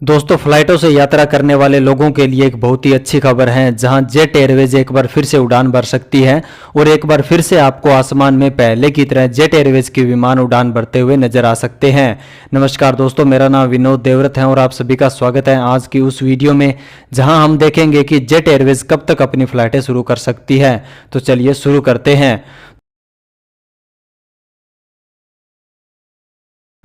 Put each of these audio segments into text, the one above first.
दोस्तों, फ्लाइटों से यात्रा करने वाले लोगों के लिए एक बहुत ही अच्छी खबर है, जहां जेट एयरवेज एक बार फिर से उड़ान भर सकती है और एक बार फिर से आपको आसमान में पहले की तरह जेट एयरवेज के विमान उड़ान भरते हुए नजर आ सकते हैं। नमस्कार दोस्तों, मेरा नाम विनोद देवरत है और आप सभी का स्वागत है आज की उस वीडियो में, जहां हम देखेंगे कि जेट एयरवेज कब तक अपनी फ्लाइटें शुरू कर सकती है। तो चलिए शुरू करते हैं।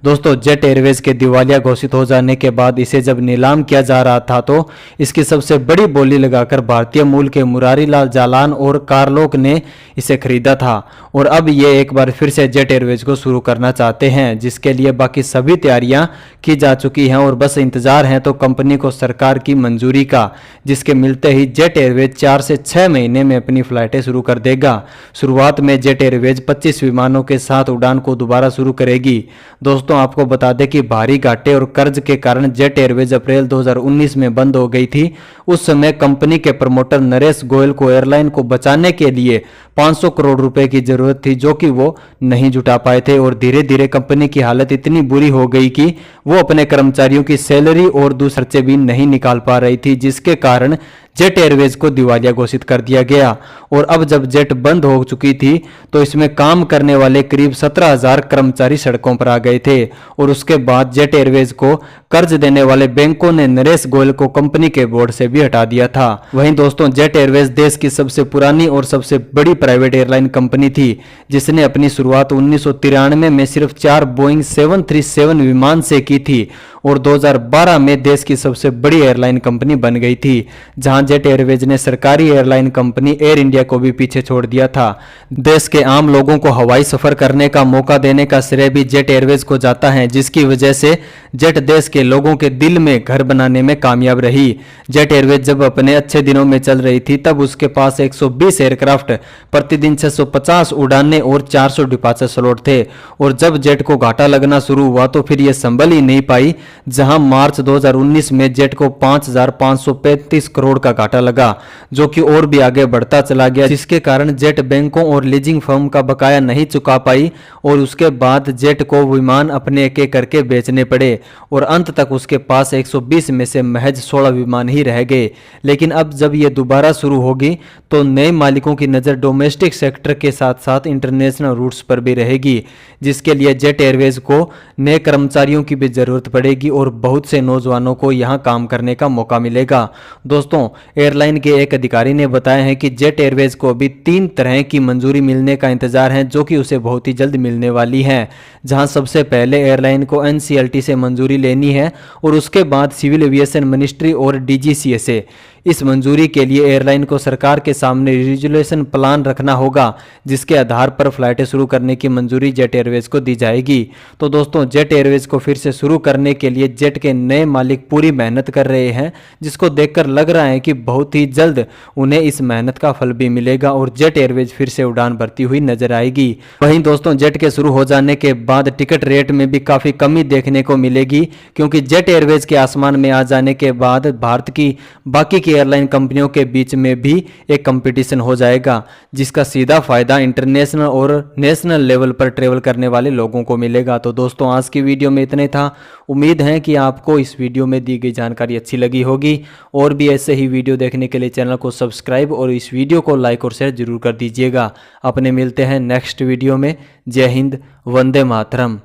दोस्तों, जेट एयरवेज के दिवालिया घोषित हो जाने के बाद इसे जब नीलाम किया जा रहा था तो इसकी सबसे बड़ी बोली लगाकर भारतीय मूल के मुरारी लाल जालान और कारलोक ने इसे खरीदा था और अब ये एक बार फिर से जेट एयरवेज को शुरू करना चाहते हैं, जिसके लिए बाकी सभी तैयारियां की जा चुकी हैं और बस इंतजार है तो कंपनी को सरकार की मंजूरी का, जिसके मिलते ही जेट एयरवेज 4 से 6 महीने में अपनी फ्लाइटें शुरू कर देगा। शुरुआत में जेट एयरवेज 25 विमानों के साथ उड़ान को दोबारा शुरू करेगी। दोस्तों, आपको बता दें कि भारी घाटे और कर्ज के कारण जेट एयरवेज अप्रैल 2019 में बंद हो गई थी। उस समय कंपनी के प्रमोटर नरेश गोयल को एयरलाइन को बचाने के लिए 500 करोड़ रुपए की जरूरत थी, जो कि वो नहीं जुटा पाए थे और धीरे धीरे कंपनी की हालत इतनी बुरी हो गई कि वो अपने कर्मचारियों की सैलरी और दूसरे खर्चे भी नहीं निकाल पा रही थी, जिसके कारण जेट एयरवेज को दिवालिया घोषित कर दिया गया। और अब जब जेट बंद हो चुकी थी तो इसमें काम करने वाले करीब 17,000 कर्मचारी सड़कों पर आ गए थे और उसके बाद जेट एयरवेज को कर्ज देने वाले बैंकों ने नरेश गोयल को कंपनी के बोर्ड से भी हटा दिया था। वहीं दोस्तों, जेट एयरवेज देश की सबसे पुरानी और सबसे बड़ी प्राइवेट एयरलाइन कंपनी थी, जिसने अपनी शुरुआत 1993 में सिर्फ 4 बोइंग 737 विमान से की थी और 2012 में देश की सबसे बड़ी एयरलाइन कंपनी बन गई थी, जहां जेट एयरवेज ने सरकारी एयरलाइन कंपनी एयर इंडिया को भी पीछे छोड़ दिया था। देश के आम लोगों को हवाई सफर करने का मौका देने का श्रेय भी जेट एयरवेज को जाता है, जिसकी वजह से जेट देश के लोगों के दिल में घर बनाने में कामयाब रही। जेट एयरवेज जब अपने अच्छे दिनों में चल रही थी तब उसके पास 120 एयरक्राफ्ट, प्रतिदिन 650 उड़ानें और 400 डिपार्चर स्लॉट थे और जब जेट को घाटा लगना शुरू हुआ तो फिर यह संभल ही नहीं पाई, जहां मार्च 2019 में जेट को 5,535 करोड़ का घाटा लगा, जो कि और भी आगे बढ़ता चला गया, जिसके कारण जेट बैंकों और लीजिंग फर्म का बकाया नहीं चुका पाई और उसके बाद जेट को विमान अपने एक एक करके बेचने पड़े और अंत तक उसके पास 120 में से महज 16 विमान ही रह गए। लेकिन अब जब ये दोबारा शुरू होगी तो नए मालिकों की नज़र डोमेस्टिक सेक्टर के साथ साथ इंटरनेशनल रूट्स पर भी रहेगी, जिसके लिए जेट एयरवेज को नए कर्मचारियों की भी जरूरत पड़ेगी और बहुत से नौजवानों को यहां काम करने का मौका मिलेगा। दोस्तों, एयरलाइन के एक अधिकारी ने बताया है कि जेट एयरवेज को अभी 3 तरह की मंजूरी मिलने का इंतजार है, जो कि उसे बहुत ही जल्द मिलने वाली है। जहां सबसे पहले एयरलाइन को एनसीएलटी से मंजूरी लेनी है और उसके बाद सिविल एविएशन मिनिस्ट्री और डीजीसीए से। इस मंजूरी के लिए एयरलाइन को सरकार के सामने रेजुलेशन प्लान रखना होगा, जिसके आधार पर फ्लाइटें शुरू करने की मंजूरी जेट एयरवेज को दी जाएगी। तो दोस्तों, जेट एयरवेज को फिर से शुरू करने के लिए जेट के नए मालिक पूरी मेहनत कर रहे हैं, जिसको देखकर लग रहा है कि बहुत ही जल्द उन्हें इस मेहनत का फल भी मिलेगा और जेट एयरवेज फिर से उड़ान भरती हुई नजर आएगी। वहीं दोस्तों, जेट के शुरू हो जाने के बाद टिकट रेट में भी काफी कमी देखने को मिलेगी, क्योंकि जेट एयरवेज के आसमान में आ जाने के बाद भारत की बाकी की एयरलाइन कंपनियों के बीच में भी एक कंपटीशन हो जाएगा, जिसका सीधा फायदा इंटरनेशनल और नेशनल लेवल पर ट्रेवल करने वाले लोगों को मिलेगा। तो दोस्तों, आज की वीडियो में इतना ही था। उम्मीद है कि आपको इस वीडियो में दी गई जानकारी अच्छी लगी होगी और भी ऐसे ही वीडियो देखने के लिए चैनल को सब्सक्राइब और इस वीडियो को लाइक और शेयर जरूर कर दीजिएगा। अपने मिलते हैं नेक्स्ट वीडियो में। जय हिंद, वंदे मातरम।